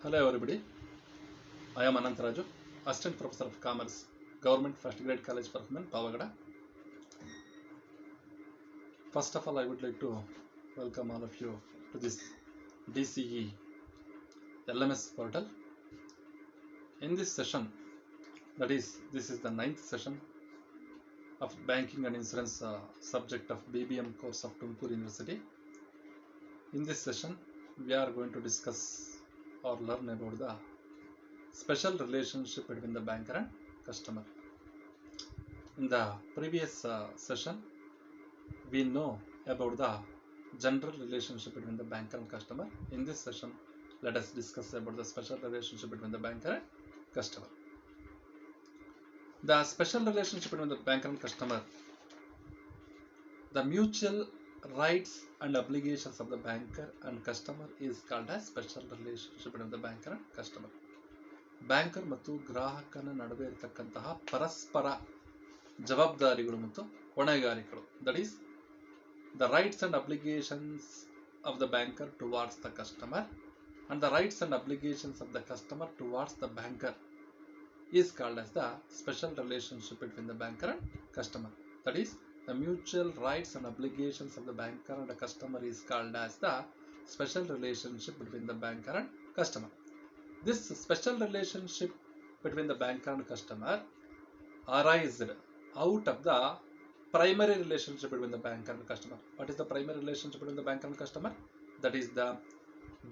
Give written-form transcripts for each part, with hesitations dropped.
Hello everybody, I am Anant Raju, Assistant Professor of Commerce, Government First Grade College for Women, Pavagada. First of all, I would like to welcome all of you to this DCE LMS portal. In this session, this is the 9th session of Banking and Insurance subject of BBM course of Tumkur University. In this session, we are going to discuss or learn about the special relationship between the banker and customer. In the previous session, we know about the general relationship between the banker and customer. In this session, let us discuss about the special relationship between the banker and customer. The special relationship between the banker and customer, the mutual rights and obligations of the banker and customer is called as special relationship between the banker and customer. Banker ಮತ್ತು ಗ್ರಾಹಕನ ನಡುವೆ ಇರತಕ್ಕಂತಹ ಪರಸ್ಪರ ಜವಾಬ್ದಾರಿಗಳು ಮತ್ತು ಹೊಣೆಗಾರಿಕೆಗಳು, that is the rights and obligations of the banker towards the customer and the rights and obligations of the customer towards the banker is called as the special relationship between the banker and customer. That is, the mutual rights and obligations of the banker and the customer is called as the special relationship between the banker and customer. This special relationship between the banker and customer arises out of the primary relationship between the banker and customer. What is the primary relationship between the banker and customer? That is the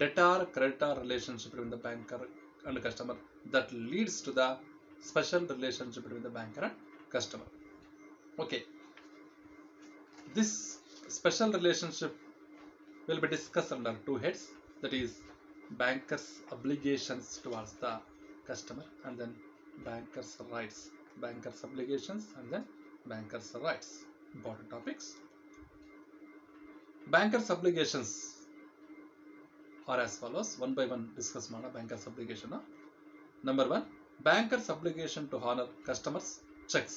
debtor-creditor relationship between the banker and customer that leads to the special relationship between the banker and customer. Okay, this special relationship will be discussed under two heads, that is banker's obligations towards the customer and then banker's rights. Banker's obligations and then banker's rights. Important topics. Banker's obligations are as follows. One by one discuss mana banker's obligation. Number one, banker's obligation to honor customers' checks.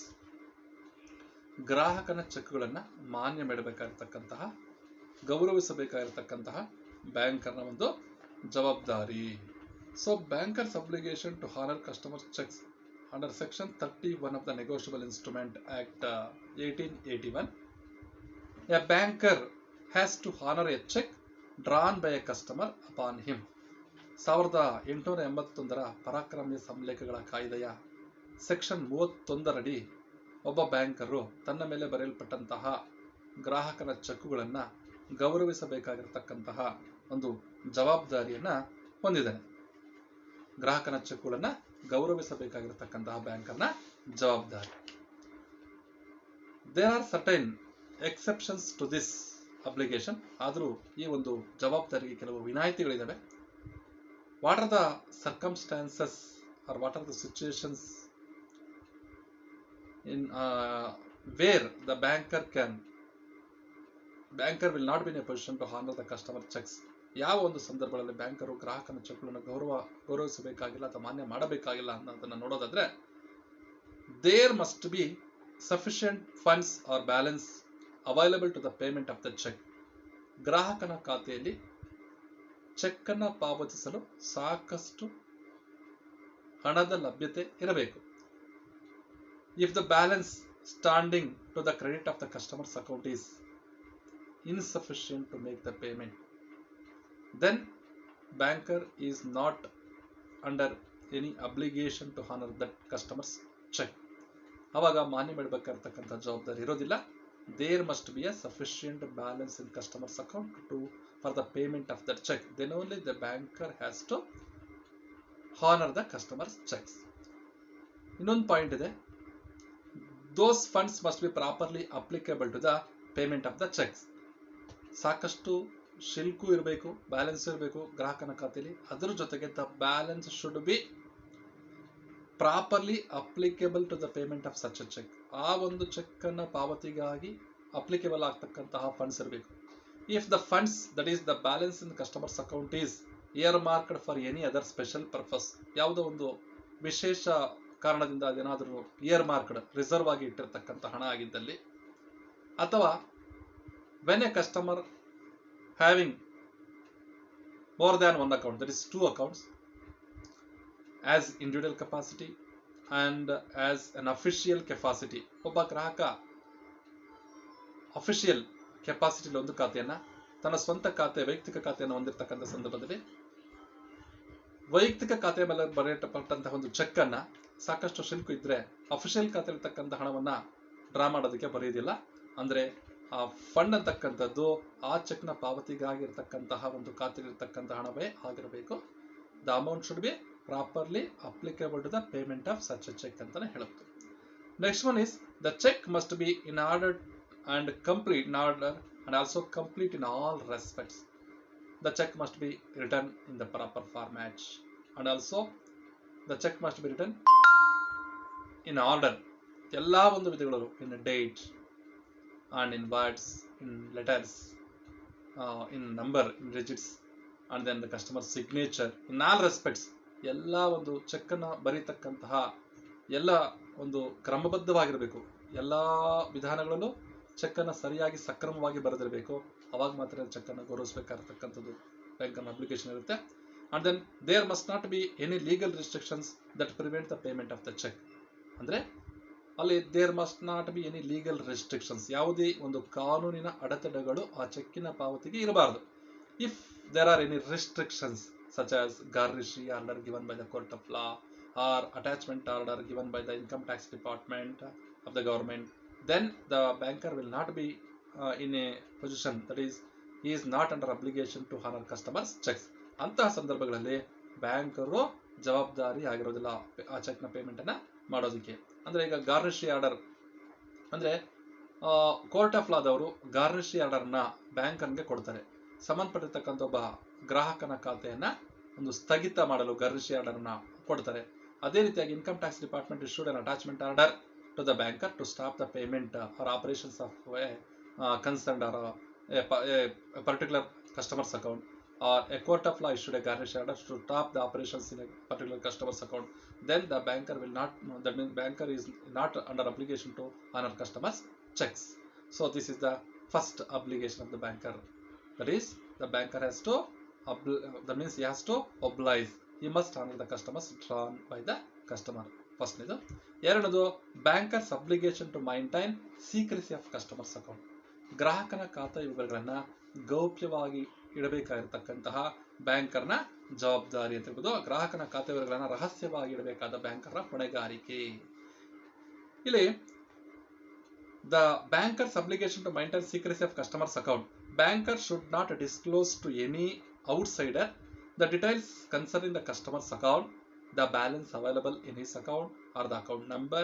ಗ್ರಾಹಕನ ಚೆಕ್ಗಳನ್ನು ಮಾನ್ಯ ಮಾಡಬೇಕಾಗಿರ್ತಕ್ಕಂತಹ, ಗೌರವಿಸಬೇಕಾಗಿರ್ತಕ್ಕಂತಹ ಬ್ಯಾಂಕರ್ನ ಒಂದು ಜವಾಬ್ದಾರಿ. So banker's obligation to honor customers' checks under section 31 of the Negotiable Instrument Act 1881, a banker has to honor a check drawn by a customer upon him. 1881 ಪರಾಕ್ರಮ್ಯ ಸಂಲೇಖಗಳ ಕಾಯ್ದೆಯ section 31 ಒಬ್ಬ banker ತನ್ನ ಮೇಲೆ ಬರೆಯಲ್ಪಟ್ಟಂತಹ ಗ್ರಾಹಕನ ಚೆಕ್ಕುಗಳನ್ನು ಗೌರವಿಸಬೇಕಾಗಿರತಕ್ಕಂತಹ ಒಂದು ಜವಾಬ್ದಾರಿಯನ್ನು ಹೊಂದಿದ್ದಾನೆ. ಗ್ರಾಹಕನ ಚೆಕ್ಕುಗಳನ್ನು ಗೌರವಿಸಬೇಕಾಗಿರತಕ್ಕಂತಹ ಬ್ಯಾಂಕರ್ನ ಜವಾಬ್ದಾರಿ. There are certain exceptions to this obligation. ಆದರೂ ಈ ಒಂದು ಜವಾಬ್ದಾರಿಗೆ ಕೆಲವು ವಿನಾಯಿತಿಗಳಿದ್ದಾವೆ. What are the circumstances or what are the situations in where the banker will not be in a position to honor the customer checks. ಯಾವ ಒಂದು ಸಂದರ್ಭಗಳಲ್ಲಿ banker ಗ್ರಾಹಕನ ಚೆಕ್ಗಳನ್ನು ಗೌರವಿಸಬೇಕಾಗಿಲ್ಲ ಅಥವಾ ಮಾನ್ಯ ಮಾಡಬೇಕಾಗಿಲ್ಲ ಅನ್ನೋದನ್ನು ನೋಡೋದಾದ್ರೆ, there must be sufficient funds or balance available to the payment of the cheque. ಗ್ರಾಹಕನ ಖಾತೆಯಲ್ಲಿ ಚೆಕ್ ಅನ್ನು ಪಾವತಿಸಲು ಸಾಕಷ್ಟು ಹಣದ ಲಭ್ಯತೆ ಇರಬೇಕು. If the balance standing to the credit of the customer's account is insufficient to make the payment, then banker is not under any obligation to honor that customer's check. ಅವಾಗ ಮಾನ್ಯ ಮಾಡಬೇಕಾಗಿರ್ತಕ್ಕಂಥ ಜವಾಬ್ದಾರಿ ಇರೋದಿಲ್ಲ. There must be a sufficient balance in customer's account for the payment of that check. Then only the banker has to honor the customer's checks. ಇನ್ನೊಂದು point ಇದೆ, those funds must be properly applicable to the payment of the checks. ಸಾಕಷ್ಟು ಶಿಲ್ಕು ಇರಬೇಕು, balance ಇರಬೇಕು ಗ್ರಾಹಕನ ಖಾತೆಯಲ್ಲಿ. ಅದರ ಜೊತೆಗೆ the balance should be properly applicable to the payment of such a check. ಆ ಒಂದು ಚೆಕ್ ಅನ್ನ ಪಾವತಿಗಾಗಿ ಅಪ್ಲಿಕೇಬಲ್ ಆಗ್ತಕ್ಕಂತಹ ಫಂಡ್ಸ್ ಇರಬೇಕು. If the funds, that is the balance in the customer's account, is earmarked for any other special purpose, ಯಾವುದೋ ಒಂದು ವಿಶೇಷ ಕಾರಣದಿಂದ ಅದೇನಾದರೂ ಇಯರ್ ಮಾರ್ಕ್ಡ್ ರಿಸರ್ವ್ ಆಗಿ ಇಟ್ಟಿರ್ತಕ್ಕಂಥ ಹಣ ಆಗಿದ್ದಲ್ಲಿ, ಅಥವಾ when a customer having more than one account, that is two accounts, as individual capacity and as an official capacity. ಒಬ್ಬ ಗ್ರಾಹಕ ಅಫಿಷಿಯಲ್ ಕೆಪಾಸಿಟಿಲಿ ಒಂದು ಖಾತೆಯನ್ನ, ತನ್ನ ಸ್ವಂತ ಖಾತೆ ವೈಯಕ್ತಿಕ ಖಾತೆಯನ್ನು ಹೊಂದಿರತಕ್ಕಂಥ ಸಂದರ್ಭದಲ್ಲಿ ವೈಯಕ್ತಿಕ ಖಾತೆ ಮೇಲೆ ಬರೆಯಲ್ಪಟ್ಟಂತಹ ಒಂದು ಚೆಕ್ ಅನ್ನ ಸಾಕಷ್ಟು ಶಿಲ್ಕು ಇದ್ರೆ ಅಫಿಷಿಯಲ್ ಖಾತೆ ಇರ್ತಕ್ಕಂಥ ಹಣವನ್ನ ಡ್ರಾ ಮಾಡೋದಕ್ಕೆ ಬರೆಯೋದಿಲ್ಲ. ಅಂದ್ರೆ ಆ ಫಂಡ್ ಅಂತಕ್ಕಂಥದ್ದು ಆ ಚೆಕ್ ನ ಪಾವತಿಗಾಗಿರ್ತಕ್ಕಂತಹ ಒಂದು ಖಾತೆಯಲ್ಲಿರ್ತಕ್ಕಂಥ ಹಣವೇ ಆಗಿರಬೇಕು. The amount should be properly applicable to the payment of such a cheque ಅಂತಾನೆ ಹೇಳುತ್ತೆ. Next one is the cheque must be in order and complete in order and also complete in all respects. The check must be written in the proper format and also the check must be written in order. ಎಲ್ಲಾ ಒಂದು ವಿಧಗಳು in date and in words, in letters, in number, in digits and then the customer signature in all respects. ಎಲ್ಲಾ ಒಂದು check ಅನ್ನ ಬರೀತಕ್ಕಂತಹ ಎಲ್ಲ ಒಂದು ಕ್ರಮಬದ್ಧವಾಗಿರಬೇಕು. ಎಲ್ಲಾ ವಿಧಾನಗಳಲ್ಲೂ check ಅನ್ನ ಸರಿಯಾಗಿ ಸಕ್ರಮವಾಗಿ ಬರೆದಿರಬೇಕು. ಅವಾಗ ಮಾತ್ರ ಚೆಕ್ ಅನ್ನು ಗೌರವಿಸಬೇಕಾಗಿರ್ತಕ್ಕಂಥದ್ದು ಬ್ಯಾಂಕ್ ಅನ್ನ ಅಪ್ಲಿಕೇಶನ್ ಇರುತ್ತೆ. And then there must not be any legal restrictions that prevent the payment of the cheque. ಅಂದ್ರೆ ಅಲ್ಲಿ there must not be any legal restrictions, ಯಾವುದೇ ಒಂದು ಕಾನೂನಿನ ಅಡೆತಡೆಗಳು ಆ ಚೆಕ್ಕಿನ ಪಾವತಿಗೆ ಇರಬಾರದು. If there are any restrictions such as garnishee order given by the court of law or attachment order given by the income tax department of the government, then the banker will not be in a position, that is he is not under obligation to honor customers checks. ಅಂತಹ ಸಂದರ್ಭಗಳಲ್ಲಿ banker ಜವಾಬ್ದಾರಿ ಆಗಿರೋದಿಲ್ಲ ಆ check ನ payment ಅನ್ನ ಮಾಡೋದಕ್ಕೆ. ಅಂದ್ರೆ ಈಗ ಗಾರ್ನಿಷಿ ಆರ್ಡರ್ ಅಂದ್ರೆ ಕೋರ್ಟ್ ಆಫ್ ಲಾದವರು ಗಾರ್ನಿಷಿ ಆರ್ಡರ್ ನ ಬ್ಯಾಂಕರ್ಗೆ ಕೊಡ್ತಾರೆ. ಸಂಬಂಧಪಟ್ಟಿರ್ತಕ್ಕಂಥ ಒಬ್ಬ ಗ್ರಾಹಕನ ಖಾತೆಯನ್ನ ಒಂದು ಸ್ಥಗಿತ ಮಾಡಲು ಗಾರ್ನಿಷಿ ಆರ್ಡರ್ ನ ಕೊಡ್ತಾರೆ. ಅದೇ ರೀತಿಯಾಗಿ income tax department issued an attachment order to the banker to stop the payment or operations of a concerned or a particular customer's account, or a court of law issued a garnish order to stop the operations in a particular customer's account. Then the banker will not, that means banker is not under obligation to honor customers checks. So this is the first obligation of the banker, that is the banker has to that means he has to oblige, he must honor the customers drawn by the customer. ಫಸ್ಟ್ನೇದು. ಎರಡನೇದು bankers obligation to maintain secrecy of customers account. ಗ್ರಾಹಕನ ಖಾತಾ ವಿವರಗಳನ್ನ ಗೌಪ್ಯವಾಗಿ ಇಡಬೇಕಾಗಿರ್ತಕ್ಕಂತಹ ಬ್ಯಾಂಕರ್ನ ಜವಾಬ್ದಾರಿ ಅಂತ ಹೇಳ್ಬೋದು. ಗ್ರಾಹಕನ ಖಾತೆ ವಿವರಗಳನ್ನ ರಹಸ್ಯವಾಗಿ ಇಡಬೇಕಾದ ಬ್ಯಾಂಕರ್ನ ಹೊಣೆಗಾರಿಕೆ. ಇಲ್ಲಿ the bankers obligation to maintain secrecy of customers account. Banker should not disclose to any outsider the details concerning the customers account, the balance available in his account or the account number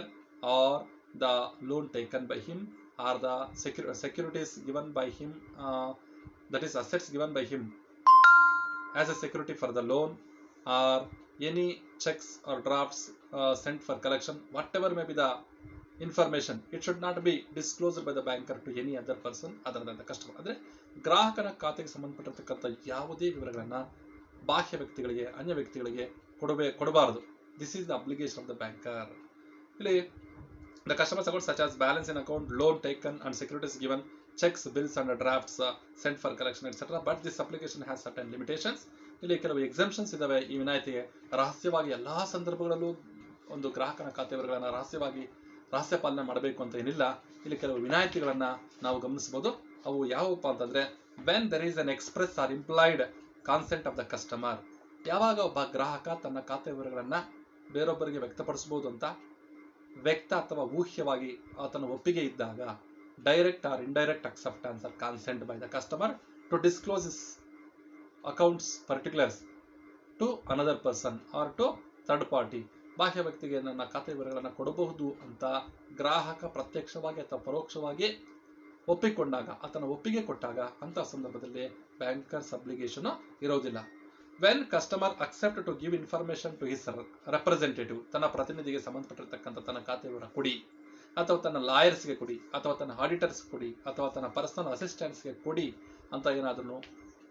or the loan taken by him or the securities given by him, that is assets given by him as a security for the loan, or any checks or drafts sent for collection, whatever may be the information, it should not be disclosed by the banker to any other person other than the customer. ಅಂದ್ರೆ ಗ್ರಾಹಕನ ಖಾತೆಗೆ ಸಂಬಂಧಪಟ್ಟಿರ್ತಕ್ಕಂಥ ಯಾವುದೇ ವಿವರಗಳನ್ನ ಬಾಹ್ಯ ವ್ಯಕ್ತಿಗಳಿಗೆ ಅನ್ಯ ವ್ಯಕ್ತಿಗಳಿಗೆ ಕೊಡಬಾರದು. This is the obligation of the banker. ಇಲ್ಲಿ the customers account such as balance in account, loan taken and securities given, cheques, bills and drafts sent for collection etcetera. But this application has certain limitations. ಇಲ್ಲಿ ಕೆಲವು exemptions ಇದಾವೆ ಈ ವಿನಾಯಿತಿಗೆ. ರಹಸ್ಯವಾಗಿ ಎಲ್ಲಾ ಸಂದರ್ಭಗಳಲ್ಲೂ ಒಂದು ಗ್ರಾಹಕನ ಖಾತೆ ವಿವರಗಳನ್ನ ರಹಸ್ಯ ಪಾಲನೆ ಮಾಡಬೇಕು ಅಂತ ಏನಿಲ್ಲ. ಇಲ್ಲಿ ಕೆಲವು ವಿನಾಯಿತಿಗಳನ್ನ ನಾವು ಗಮನಿಸಬಹುದು. ಅವು ಯಾವುವಪ್ಪ ಅಂತಂದ್ರೆ, when there is an express or implied consent of the customer. ಯಾವಾಗ ಒಬ್ಬ ಗ್ರಾಹಕ ತನ್ನ ಖಾತೆ ವಿವರಗಳನ್ನ ಬೇರೊಬ್ಬರಿಗೆ ವ್ಯಕ್ತಪಡಿಸಬಹುದು ಅಂತ ವ್ಯಕ್ತ ಅಥವಾ ಊಹ್ಯವಾಗಿ ಆತನ ಒಪ್ಪಿಗೆ ಇದ್ದಾಗ, direct or indirect acceptance or consent by the customer to disclose his accounts particulars to another person or to third party. ಬಾಹ್ಯ ವ್ಯಕ್ತಿಗೆ ನನ್ನ ಖಾತೆ ವಿವರಗಳನ್ನು ಕೊಡಬಹುದು ಅಂತ ಗ್ರಾಹಕ ಪ್ರತ್ಯಕ್ಷವಾಗಿ ಅಥವಾ ಪರೋಕ್ಷವಾಗಿ ಒಪ್ಪಿಕೊಂಡಾಗ, ಆತನ ಒಪ್ಪಿಗೆ ಕೊಟ್ಟಾಗ, ಅಂತಹ ಸಂದರ್ಭದಲ್ಲಿ ಬ್ಯಾಂಕರ್ಸ್ ಅಬ್ಲಿಗೇಷನ್ ಇರೋದಿಲ್ಲ. When customer accept to give information to his representative, ತನ್ನ ಪ್ರತಿನಿಧಿಗೆ ಸಂಬಂಧಪಟ್ಟಿರ್ತಕ್ಕಂಥ ತನ್ನ ಖಾತೆ ವಿವರ ಕೊಡಿ, ಅಥವಾ ತನ್ನ ಲಾಯರ್ಸ್ಗೆ ಕೊಡಿ, ಅಥವಾ ತನ್ನ ಆಡಿಟರ್ಸ್ ಕೊಡಿ, ಅಥವಾ ತನ್ನ ಪರ್ಸನಲ್ ಅಸಿಸ್ಟೆಂಟ್ಸ್ಗೆ ಕೊಡಿ ಅಂತ ಏನಾದ್ರೂ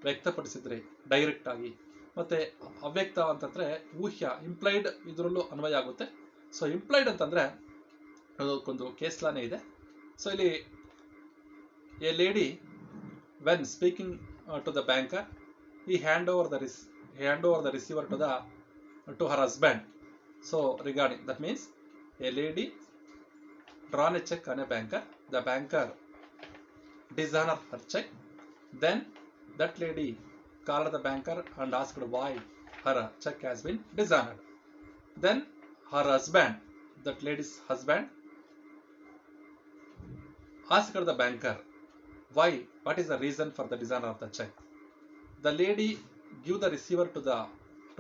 ವ್ಯಕ್ತಪಡಿಸಿದ್ರೆ ಡೈರೆಕ್ಟ್ ಆಗಿ. ಮತ್ತೆ ಅವ್ಯಕ್ತ ಅಂತಂದ್ರೆ ಊಹ್ಯ, ಇಂಪ್ಲೈಡ್ ಇದರಲ್ಲೂ ಅನ್ವಯ ಆಗುತ್ತೆ. ಸೊ ಇಂಪ್ಲೈಡ್ ಅಂತಂದ್ರೆ ಅದಕ್ಕೊಂದು ಕೇಸ್ ಲಾನೇ ಇದೆ. ಸೊ ಇಲ್ಲಿ a lady when speaking to the banker, he hand over the receiver to her husband So regarding that means a lady drawn a check on a banker, the banker dishonored her check, then that lady called the banker and asked why her check has been dishonored. Then her husband, that lady's husband, asked the banker why, what is the reason for the dishonor of the check. The lady gave the receiver to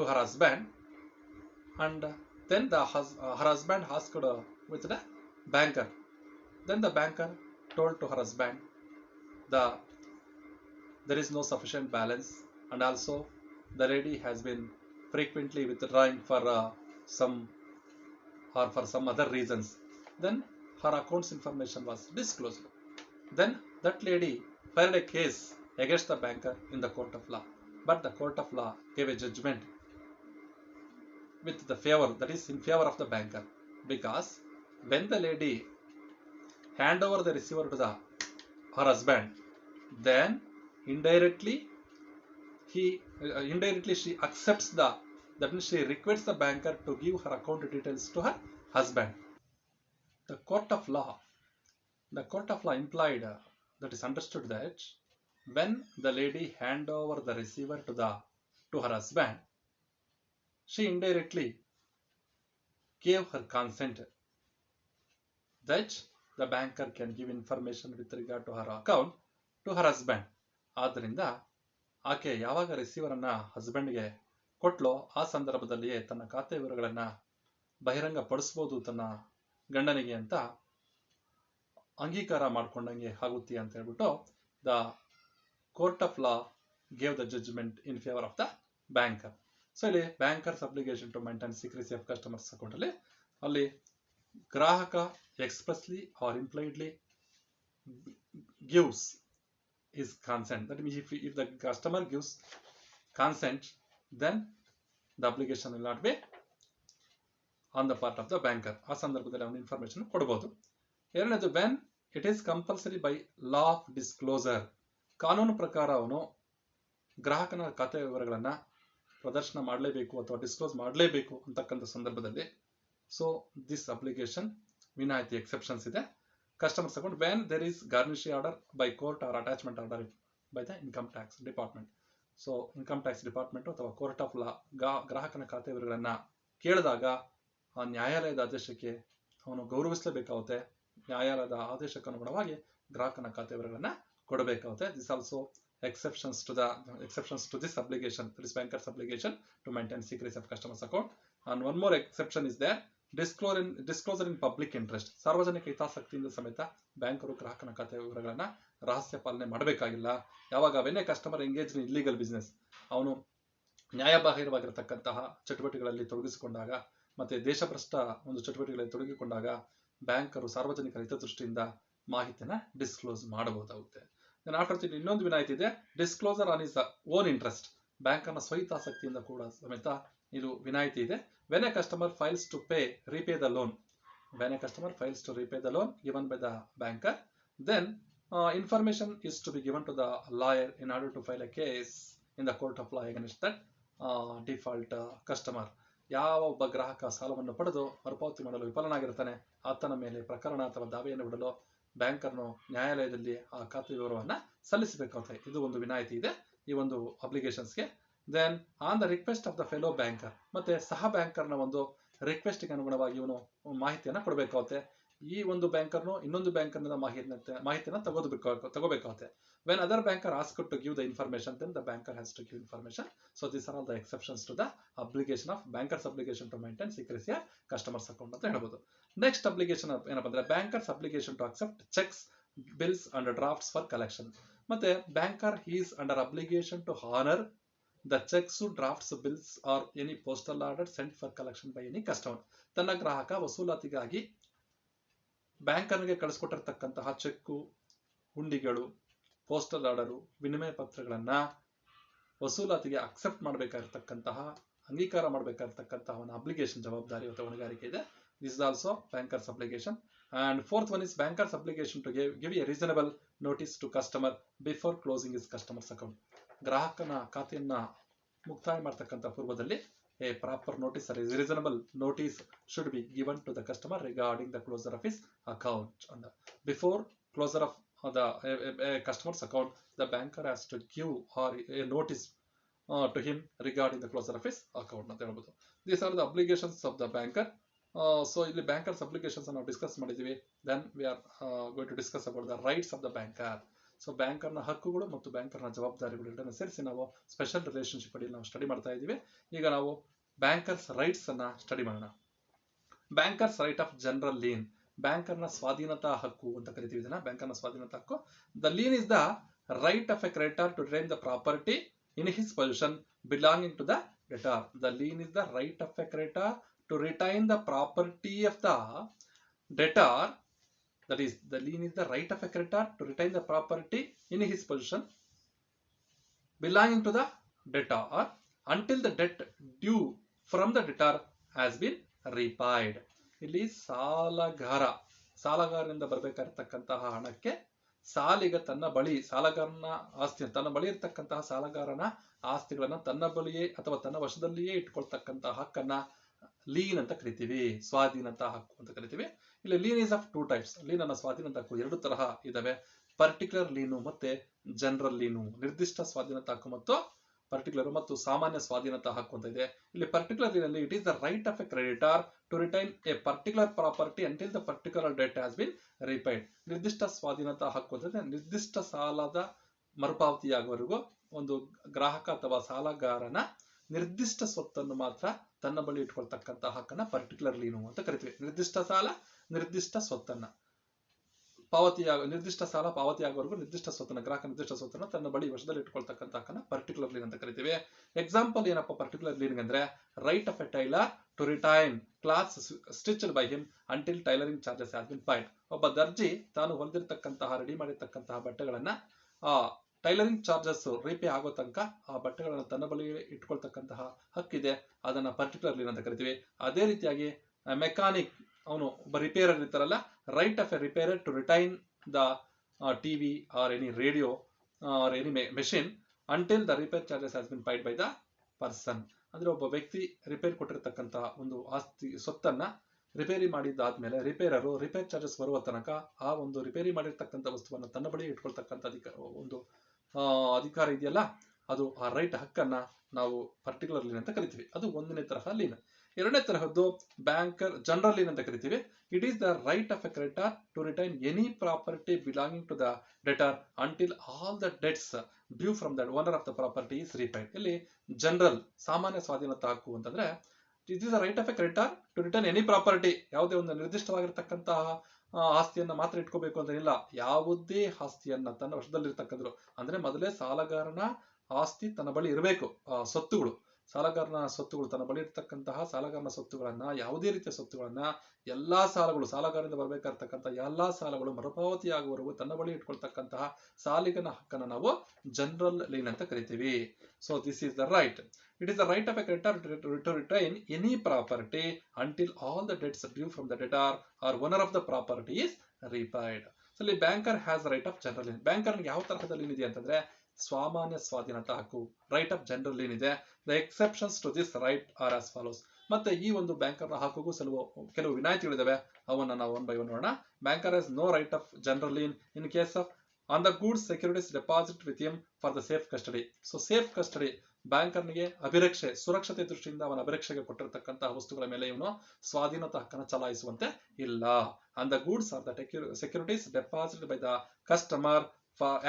her husband, and then her husband asked with the banker. Then the banker told to her husband the there is no sufficient balance, and also the lady has been frequently withdrawing for some or for some other reasons. Then her account's information was disclosed. Then that lady filed a case against the banker in the court of law, but the court of law gave a judgment with the favor, that is in favor of the banker, because when the lady hand over the receiver to her husband, then indirectly she accepts that means she requests the banker to give her account details to her husband. The court of law implied, that is understood, that when the lady hand over the receiver to her husband, she indirectly gave her consent that the banker can give information with regard to her account to her husband. ಆದ್ದರಿಂದ ಆಕೆ ಯಾವಾಗ receiver ಅನ್ನ ಹಸ್ಬೆಂಡ್ಗೆ ಕೊಟ್ಲೋ ಆ ಸಂದರ್ಭದಲ್ಲಿಯೇ ತನ್ನ ಖಾತೆ ವಿವರಗಳನ್ನ ಬಹಿರಂಗ ಪಡಿಸಬಹುದು ತನ್ನ ಗಂಡನಿಗೆ ಅಂತ ಅಂಗೀಕಾರ ಮಾಡ್ಕೊಂಡಂಗೆ ಆಗುತ್ತೆ ಅಂತ ಹೇಳ್ಬಿಟ್ಟು the court of law gave the judgement in favour of the banker. So ಇಲ್ಲಿ banker's obligation to maintain secrecy of customers account ಅಲ್ಲಿ ಗ್ರಾಹಕ expressly or impliedly gives his consent. That means if the customer gives consent, then the obligation will not be on the part of the banker. ಆ ಸಂದರ್ಭದಲ್ಲಿ ಅವನು information ಕೊಡಬಹುದು. ಎರಡನೇದು, when it is compulsory by law of disclosure, ಕಾನೂನು ಪ್ರಕಾರ ಅವನು ಗ್ರಾಹಕನ ಖಾತೆ ವಿವರಗಳನ್ನ ಪ್ರದರ್ಶನ ಮಾಡಲೇಬೇಕು ಅಥವಾ ಡಿಸ್ಕ್ಲೋಸ್ ಮಾಡಲೇಬೇಕು ಅಂತಕ್ಕಂಥ ಸಂದರ್ಭದಲ್ಲಿ ಸೊ ದಿಸ್ ಅಬ್ಲಿಗೇಷನ್ ವಿನಾಯಿತಿ ಎಕ್ಸೆಪ್ಷನ್ಸ್ ಇದೆ. Customer's account when there is garnishee order by court or attachment order by the income tax department. So income tax department ಅಥವಾ ಕೋರ್ಟ್ ಆಫ್ ಲಾ ಗ್ರಾಹಕನ ಖಾತೆ ವಿವರಗಳನ್ನ ಕೇಳಿದಾಗ ಆ ನ್ಯಾಯಾಲಯದ ಆದೇಶಕ್ಕೆ ಅವನು ಗೌರವಿಸಲೇಬೇಕಾಗುತ್ತೆ. ನ್ಯಾಯಾಲಯದ ಆದೇಶಕ್ಕೆ ಅನುಗುಣವಾಗಿ ಗ್ರಾಹಕನ ಖಾತೆ ವಿವರಗಳನ್ನ ಕೊಡಬೇಕಾಗುತ್ತೆ. This also exceptions to this obligation, that is banker's obligation to maintain secrecy of customers account. And one more exception is there, disclosure in public interest. ಸಾರ್ವಜನಿಕ ಹಿತಾಸಕ್ತಿಯಿಂದ ಸಮೇತ ಬ್ಯಾಂಕರು ಗ್ರಾಹಕನ ಖಾತೆ ವಿವರಗಳನ್ನ ರಹಸ್ಯ ಪಾಲನೆ ಮಾಡಬೇಕಾಗಿಲ್ಲ. ಯಾವಾಗ when a customer engage in illegal business, ಅವನು ನ್ಯಾಯಬಾಹಿರವಾಗಿರತಕ್ಕಂತಹ ಚಟುವಟಿಕೆಗಳಲ್ಲಿ ತೊಡಗಿಸಿಕೊಂಡಾಗ ಮತ್ತೆ ದೇಶಭ್ರಷ್ಟ ಒಂದು ಚಟುವಟಿಕೆಗಳಲ್ಲಿ ತೊಡಗಿಕೊಂಡಾಗ ಬ್ಯಾಂಕರು ಸಾರ್ವಜನಿಕರ ಹಿತದೃಷ್ಟಿಯಿಂದ ಮಾಹಿತಿಯನ್ನ ಡಿಸ್ಕ್ಲೋಸ್ ಮಾಡಬಹುದಾಗುತ್ತೆ. ಇನ್ನೊಂದು ವಿನಾಯಿತಿ ಇದೆ, disclosure on his own interest. ಬ್ಯಾಂಕರ್ನ ಸ್ವಹಿತಾಸಕ್ತಿಯಿಂದ ಕೂಡ ಸಮೇತ ಇದು ವಿನಾಯಿತಿ ಇದೆ. When a customer fails to repay the loan, when a customer fails to repay the loan given by the banker, then information is to be given to the lawyer in order to file a case in the court of law against that default customer. ಯಾವ ಒಬ್ಬ ಗ್ರಾಹಕ ಸಾಲವನ್ನು ಪಡೆದು ಮರುಪಾವತಿ ಮಾಡಲು ವಿಫಲನಾಗಿರ್ತಾನೆ ಆತನ ಮೇಲೆ ಪ್ರಕರಣ ಅಥವಾ ದಾವೆಯನ್ನು ಬಿಡಲು ಬ್ಯಾಂಕರ್ನು ನ್ಯಾಯಾಲಯದಲ್ಲಿ ಆ ಖಾತೆ ವಿವರವನ್ನ ಸಲ್ಲಿಸಬೇಕಾಗುತ್ತೆ. ಇದು ಒಂದು ವಿನಾಯಿತಿ ಇದೆ ಈ ಒಂದು ಅಬ್ಲಿಗೇಷನ್ಸ್ಗೆ. Then on the request of the fellow banker, ಮತ್ತೆ ಸಹ ಬ್ಯಾಂಕರ್ನ ಒಂದು ರಿಕ್ವೆಸ್ಟ್ಗೆ ಅನುಗುಣವಾಗಿ ಇವನು ಮಾಹಿತಿಯನ್ನ ಕೊಡಬೇಕಾಗುತ್ತೆ. ಈ ಒಂದು ಬ್ಯಾಂಕರ್ನು ಇನ್ನೊಂದು ಬ್ಯಾಂಕರ್ನ ಮಾಹಿತಿಯನ್ನ ತಗೋಬೇಕಾಗುತ್ತೆ. When other banker ask to give the information, then the banker has to give information. So this are all the exceptions to the obligation of banker's obligation to maintain secrecy of customers account ಅಂತ ಹೇಳ್ಬೋದು. Next obligation ಏನಪ್ಪ ಅಂದ್ರೆ banker's obligation to accept cheques, bills and drafts for collection. ಮತ್ತೆ banker is under obligation to honour the checks, drafts, bills or any postal order sent for collection by any customer. ತನ್ನ ಗ್ರಾಹಕ ವಸೂಲಾತಿಗಾಗಿ ಬ್ಯಾಂಕರ್ಗೆ ಕಳಿಸ್ಕೊಟ್ಟಿರ್ತಕ್ಕಂತಹ cheque, ಹುಂಡಿಗಳು, postal order, ವಿನಿಮಯ ಪತ್ರಗಳನ್ನ ವಸೂಲಾತಿಗೆ accept ಮಾಡಬೇಕಾಗಿರ್ತಕ್ಕಂತಹ, ಅಂಗೀಕಾರ ಮಾಡಬೇಕಾಗಿರ್ತಕ್ಕಂತಹ ಒಂದು obligation, ಜವಾಬ್ದಾರಿ ಅಥವಾ ಹೊಣೆಗಾರಿಕೆ ಇದೆ. This is also banker's obligation. And fourth one is banker's obligation to give a reasonable notice to customer before closing his customer's account. ಗ್ರಾಹಕನ ಖಾತೆಯನ್ನ ಮುಕ್ತಾಯ ಮಾಡತಕ್ಕಂಥ ಪೂರ್ವದಲ್ಲಿ a proper notice or a reasonable notice should be given to the customer regarding the closure of his account. And before closure of a customer's account, the banker has to give or a notice to him regarding the closure of his account ಅಂತ ಹೇಳ್ಬೋದು. These are the obligations of the banker. So ಇಲ್ಲಿ bankers obligations ನಾವು discuss ಮಾಡಿದ್ದೀವಿ. Then we are going to discuss about the rights of the banker. So ಬ್ಯಾಂಕರ್ನ ಹಕ್ಕುಗಳು ಮತ್ತು ಬ್ಯಾಂಕರ್ನ ಜವಾಬ್ದಾರಿಗಳು ಎರಡನ್ನು ಸೇರಿಸಿ ನಾವು ಸ್ಪೆಷಲ್ ರಿಲೇಶನ್ಶಿಪ್ ಅಡಿ ನಾವು ಸ್ಟಡಿ ಮಾಡ್ತಾ ಇದ್ದೀವಿ. ಈಗ ನಾವು ಬ್ಯಾಂಕರ್ಸ್ ರೈಟ್ಸ್ ಅನ್ನ ಸ್ಟಡಿ ಮಾಡೋಣ. Banker's right of general lien, ಬ್ಯಾಂಕರ್ನ ಸ್ವಾಧೀನತಾ ಹಕ್ಕು ಅಂತ ಕರಿತೀವಿ ಇದನ್ನ. ಬ್ಯಾಂಕರ್ನ ಸ್ವಾಧೀನತಾ ಹಕ್ಕು, the lien is the right of a creditor to retain the property in his possession belonging to the debtor. The lien is the right of a creditor to retain the property of the debtor. That is, the lien is the right of a creditor to retain the property in his possession belonging to the debtor until the debt due from the debtor has been repaid. ಇಲ್ಲಿ ಸಾಲಗಾರರಿಂದ ಬರಬೇಕಾಗಿರತಕ್ಕಂತಹ ಹಣಕ್ಕೆ ಸಾಲಿಗ ತನ್ನ ಬಳಿ ಸಾಲಗಾರನ ಆಸ್ತಿ ತನ್ನ ಬಳಿ ಇರತಕ್ಕಂತಹ ಸಾಲಗಾರನ ಆಸ್ತಿಗಳನ್ನ ತನ್ನ ಬಳಿಯೇ ಅಥವಾ ತನ್ನ ವಶದಲ್ಲಿಯೇ ಇಟ್ಕೊಳ್ತಕ್ಕಂತಹ ಹಕ್ಕನ್ನ ಲೀನ್ ಅಂತ ಕರಿತೀವಿ, ಸ್ವಾಧೀನತಾ ಹಕ್ಕು ಅಂತ ಕರಿತೀವಿ. ಇಲ್ಲಿ lien is of two types. Lien ಅನ್ನ ಸ್ವಾಧೀನತಾ ಹಕ್ಕು ಎರಡು ತರಹ ಇದಾವೆ, ಪರ್ಟಿಕ್ಯುಲರ್ ಲೀನು ಮತ್ತೆ ಜನರಲ್ ಲೀನು. ನಿರ್ದಿಷ್ಟ ಸ್ವಾಧೀನತಾ ಹಕ್ಕು ಮತ್ತು ಪರ್ಟಿಕ್ಯುಲರ್ ಮತ್ತು ಸಾಮಾನ್ಯ ಸ್ವಾಧೀನತಾ ಹಕ್ಕು ಅಂತ ಇದೆ. ಇಲ್ಲಿ ಪರ್ಟಿಕ್ಯುಲರ್ ಲೀನಲ್ಲಿ it is the right of a creditor to retain a particular property until the particular debt has been repaid. ನಿರ್ದಿಷ್ಟ ಸ್ವಾಧೀನತಾ ಹಕ್ಕು ಅಂತಂದ್ರೆ ನಿರ್ದಿಷ್ಟ ಸಾಲದ ಮರುಪಾವತಿಯಾಗುವವರೆಗೂ ಒಂದು ಗ್ರಾಹಕ ಅಥವಾ ಸಾಲಗಾರನ ನಿರ್ದಿಷ್ಟ ಸ್ವತ್ತನ್ನು ಮಾತ್ರ ತನ್ನ ಬಳಿ ಇಟ್ಕೊಳ್ತಕ್ಕಂತಹ ಹಕ್ಕನ್ನ ಪರ್ಟಿಕ್ಯುಲರ್ ಲೀನು ಅಂತ ಕರಿತೀವಿ. ನಿರ್ದಿಷ್ಟ ಸಾಲ ನಿರ್ದಿಷ್ಟ ಸ್ವತ್ತನ್ನ ನಿರ್ದಿಷ್ಟ ಸಾಲ ಪಾವತಿಯಾಗುವವರೆಗೂ ನಿರ್ದಿಷ್ಟ ಸ್ವತ್ತನ್ನ ಗ್ರಾಹಕ ನಿರ್ದಿಷ್ಟ ಸ್ವತ್ತನ್ನ ತನ್ನ ಬಳಿ ವಶದಲ್ಲಿ ಇಟ್ಕೊಳ್ತಕ್ಕಂಥ ಹಕ್ಕನ್ನ ಪರ್ಟಿಕ್ಯುಲರ್ ಲೀನ್ ಅಂತ ಕರಿತೀವಿ. ಎಕ್ಸಾಂಪಲ್ ಏನಪ್ಪ ಪರ್ಟಿಕ್ಯುಲರ್ ಲೀನ್ ಅಂದ್ರೆ, right of a tailor to retain clothes stitched by him until tailoring charges has been paid. ಒಬ್ಬ ದರ್ಜಿ ತಾನು ಹೊಲಿದಿರ್ತಕ್ಕಂತಹ ರೆಡಿ ಮಾಡಿರ್ತಕ್ಕಂತಹ ಬಟ್ಟೆಗಳನ್ನ ಟೈಲರಿಂಗ್ ಚಾರ್ಜಸ್ ರೀಪೇ ಆಗೋ ತನಕ ಆ ಬಟ್ಟೆಗಳನ್ನ ತನ್ನ ಬಳಿ ಇಟ್ಕೊಳ್ತಕ್ಕಂತಹ ಹಕ್ಕಿದೆ, ಅದನ್ನ ಪರ್ಟಿಕ್ಯುಲರ್ ಲೀನ್ ಅಂತ ಕರಿತೀವಿ. ಅದೇ ರೀತಿಯಾಗಿ ಮೆಕ್ಯಾನಿಕ್ ಅವನು ಒಬ್ಬ ರಿಪೇರರ್ ಇರ್ತಾರಲ್ಲ, right of a repairer to retain the TV or any radio or any machine until the repair charges has been paid by the person. ಅಂದ್ರೆ ಒಬ್ಬ ವ್ಯಕ್ತಿ ರಿಪೇರ್ ಕೊಟ್ಟಿರ್ತಕ್ಕಂತಹ ಒಂದು ಆಸ್ತಿ ಸ್ವತ್ತನ್ನ ರಿಪೇರಿ ಮಾಡಿದ್ದಾದ್ಮೇಲೆ ರಿಪೇರರು ರಿಪೇರ್ ಚಾರ್ಜಸ್ ಬರುವ ತನಕ ಆ ಒಂದು ರಿಪೇರಿ ಮಾಡಿರ್ತಕ್ಕಂಥ ವಸ್ತುವನ್ನು ತನ್ನ ಬಳಿ ಇಟ್ಕೊಳ್ತಕ್ಕಂಥ ಒಂದು ಅಧಿಕಾರ ಇದೆಯಲ್ಲ, ಅದು ಆ ರೈಟ್ ಹಕ್ಕನ್ನ ನಾವು ಪರ್ಟಿಕ್ಯುಲರ್ ಲೀನ್ ಅಂತ ಕರಿತೀವಿ. ಅದು ಒಂದನೇ ತರಹ ಲೀನ್. ಎರಡನೇ ತರಹದ್ದು ಬ್ಯಾಂಕರ್ ಜನರಲ್ ಲೀನ್ ಅಂತ ಕರಿತೀವಿ. It is the right of a creditor to retain any property belonging to the debtor until all the debts due from the owner of the property is repaid. ಇಲ್ಲಿ general ಸಾಮಾನ್ಯ ಸ್ವಾಧೀನತಾ ಹಕ್ಕು ಅಂತಂದ್ರೆ, it is the right of a creditor to retain any property. ಯಾವುದೇ ಒಂದು ನಿರ್ದಿಷ್ಟವಾಗಿರ್ತಕ್ಕಂತಹ ಆಸ್ತಿಯನ್ನ ಮಾತ್ರ ಇಟ್ಕೋಬೇಕು ಅಂತ ಇಲ್ಲ, ಯಾವುದೇ ಆಸ್ತಿಯನ್ನ ತನ್ನ ವಶದಲ್ಲಿರ್ತಕ್ಕಂಥದ್ದು ಅಂದ್ರೆ ಮೊದಲೇ ಸಾಲಗಾರನ ಆಸ್ತಿ ತನ್ನ ಬಳಿ ಇರಬೇಕು. ಸ್ವತ್ತುಗಳು ಸಾಲಗಾರನ ಸ್ವತ್ತುಗಳು ತನ್ನ ಬಳಿ ಇರ್ತಕ್ಕಂತಹ ಸಾಲಗಾರನ ಸ್ವತ್ತುಗಳನ್ನ, ಯಾವುದೇ ರೀತಿಯ ಸ್ವತ್ತುಗಳನ್ನ, ಎಲ್ಲಾ ಸಾಲಗಳು ಸಾಲಗಾರರಿಂದ ಬರಬೇಕಾಗಿರ್ತಕ್ಕಂಥ ಎಲ್ಲಾ ಸಾಲಗಳು ಮರುಪಾವತಿ ಆಗುವವರೆಗೂ ತನ್ನ ಬಳಿ ಇಟ್ಕೊಳ್ತಕ್ಕಂತಹ ಸಾಲಿಗನ ಹಕ್ಕನ್ನ ನಾವು ಜನರಲ್ ಲೀನ್ ಅಂತ ಕರಿತೀವಿ. So this is the right. It is the right of a creditor to retain any property until all the debts due from the debtor or owner of the property is repaid. So, the banker has the right of general lien. Banker ಯಾವ ತರಹದ lean ಇದೆ ಅಂತಂದ್ರೆ ಸಾಮಾನ್ಯ ಸ್ವಾಧೀನತಾ ಹಕ್ಕು, right of general lien ಇದೆ. The exceptions to this right are as follows. ಮತ್ತೆ ಈ ಒಂದು ಬ್ಯಾಂಕರ್ನ ಹಕ್ಕುಗೂ ಕೆಲವು ವಿನಾಯಿತಿಗಳಿದಾವೆ, ಅವನ್ನ ನಾವು ಒನ್ ಬೈ ಒನ್ ನೋಡೋಣ. Banker has no right of general lien in case of on the goods securities deposit with him for the safe custody. So safe custody, ಬ್ಯಾಂಕರ್ನಿಗೆ ಅಭಿರಕ್ಷೆ, ಸುರಕ್ಷತೆ ದೃಷ್ಟಿಯಿಂದ ಅವನ ಅಭಿರಕ್ಷೆಗೆ ಕೊಟ್ಟಿರತಕ್ಕಂತಹ ವಸ್ತುಗಳ ಮೇಲೆ ಇವನು ಸ್ವಾಧೀನತಾ ಹಕ್ಕನ್ನು ಚಲಾಯಿಸುವಂತೆ ಇಲ್ಲ. And the goods or the securities deposit by the customer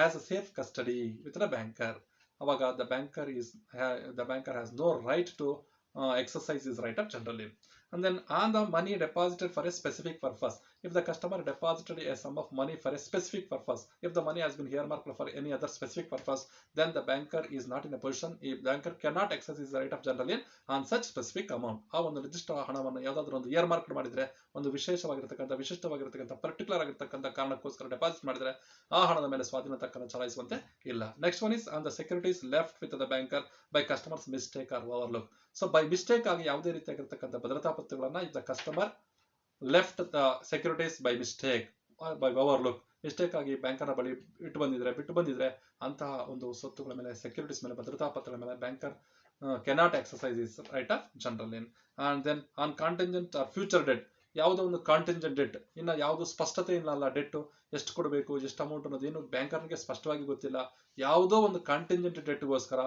as a safe custody with the banker. ಅವಾಗ the banker has no right to exercise his right of general lien. And then on the money deposited for a specific purpose, if the customer deposited a sum of money for a specific purpose, if the money has been earmarked for any other specific purpose, then the banker is not in a position, if banker cannot exercise his right of general lien on such specific amount. ಆ ಒಂದು ನಿರ್ದಿಷ್ಟ ಹಣವನ್ನು ಯಾವುದಾದ್ರೂ ಒಂದು earmarked ಮಾಡಿದ್ರೆ, ಒಂದು ವಿಶಿಷ್ಟವಾಗಿರತಕ್ಕಂಥ particular ಆಗಿರತಕ್ಕಂಥ ಕಾರಣಕ್ಕೋಸ್ಕರ ಡೆಪಾಸಿಟ್ ಮಾಡಿದ್ರೆ ಆ ಹಣದ ಮೇಲೆ ಸ್ವಾಧೀನತಾ ಹಕ್ಕನ್ನು ಚಲಾಯಿಸುವಂತೆ ಇಲ್ಲ. Next one is on the securities left with the banker by customers mistake or overlook. So by mistake ಆಗಿ ಯಾವುದೇ ರೀತಿಯಾಗಿರ್ತಕ್ಕಂಥ ಭದ್ರತಾ ಪತ್ರಗಳನ್ನ if the customer left the securities by mistake by overlook, mistake ಆಗಿ ಬ್ಯಾಂಕರ್ನ ಬಳಿ ಬಿಟ್ಟು ಬಂದಿದ್ರೆ ಅಂತಹ ಒಂದು ಸ್ವತ್ತುಗಳ ಮೇಲೆ, ಸೆಕ್ಯೂರಿಟೀಸ್ ಮೇಲೆ, ಭದ್ರತಾ ಪತ್ರಗಳ ಮೇಲೆ banker cannot exercise his right of general lien. And then on contingent or future debt, ಯಾವುದೋ ಒಂದು ಕಾಂಟಿಂಜೆಂಟ್ ಡೆಟ್, ಇನ್ನು ಯಾವುದು ಸ್ಪಷ್ಟತೆ ಇಲ್ಲ ಡೆಟ್ ಎಷ್ಟು ಕೊಡಬೇಕು ಎಷ್ಟು ಅಮೌಂಟ್ ಅನ್ನೋದು ಏನು ಬ್ಯಾಂಕರ್ಗೆ ಸ್ಪಷ್ಟವಾಗಿ ಗೊತ್ತಿಲ್ಲ. ಯಾವುದೋ ಒಂದು ಕಾಂಟಿಂಜೆಂಟ್ ಡೆಟ್ಗೋಸ್ಕರ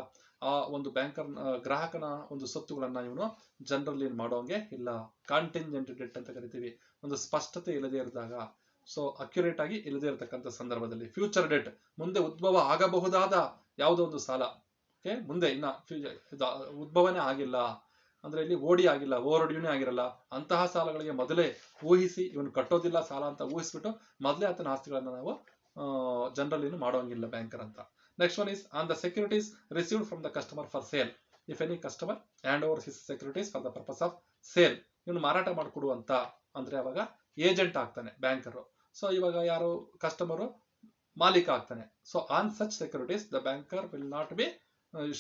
ಆ ಒಂದು ಬ್ಯಾಂಕರ್ ಗ್ರಾಹಕನ ಒಂದು ಸ್ವತ್ತುಗಳನ್ನ ಇವನು ಜನರಲ್ ಲೀನ್ ಮಾಡೋಂಗೆ ಇಲ್ಲ. ಕಾಂಟಿಂಜೆಂಟ್ ಡೆಟ್ ಅಂತ ಕರಿತೀವಿ, ಒಂದು ಸ್ಪಷ್ಟತೆ ಇಲ್ಲದೆ ಇರಿದಾಗ, ಸೊ ಅಕ್ಯುರೇಟ್ ಆಗಿ ಇಲ್ಲದೆ ಇರತಕ್ಕಂಥ ಸಂದರ್ಭದಲ್ಲಿ. ಫ್ಯೂಚರ್ ಡೆಟ್, ಮುಂದೆ ಉದ್ಭವ ಆಗಬಹುದಾದ ಯಾವುದೋ ಒಂದು ಸಾಲ, ಓಕೆ, ಮುಂದೆ ಇನ್ನ ಉದ್ಭವನೇ ಆಗಿಲ್ಲ ಅಂದ್ರೆ ಇಲ್ಲಿ ಓಡಿ ಆಗಿಲ್ಲ, ಓವರ್ಡ್ಯೂನೇ ಆಗಿರಲ್ಲ, ಅಂತಹ ಸಾಲಗಳಿಗೆ ಮೊದಲೇ ಊಹಿಸಿ ಇವನು ಕಟ್ಟೋದಿಲ್ಲ ಸಾಲ ಅಂತ ಊಹಿಸ್ಬಿಟ್ಟು ಮೊದಲೇ ಆತನ ಆಸ್ತಿಗಳನ್ನ ನಾವು ಜನರಲ್ ಏನು ಮಾಡೋಂಗಿಲ್ಲ ಬ್ಯಾಂಕರ್ ಅಂತ. Next one is on the securities received from the customer for sale. If any customer hand over his securities for the purpose of sale, ಇವನು ಮಾರಾಟ ಮಾಡಿಕೊಡುವಂತ ಅಂದ್ರೆ ಅವಾಗ ಏಜೆಂಟ್ ಆಗ್ತಾನೆ ಬ್ಯಾಂಕರು. ಸೊ ಇವಾಗ ಯಾರು ಕಸ್ಟಮರು ಮಾಲೀಕ ಆಗ್ತಾನೆ. So on such securities the banker will not be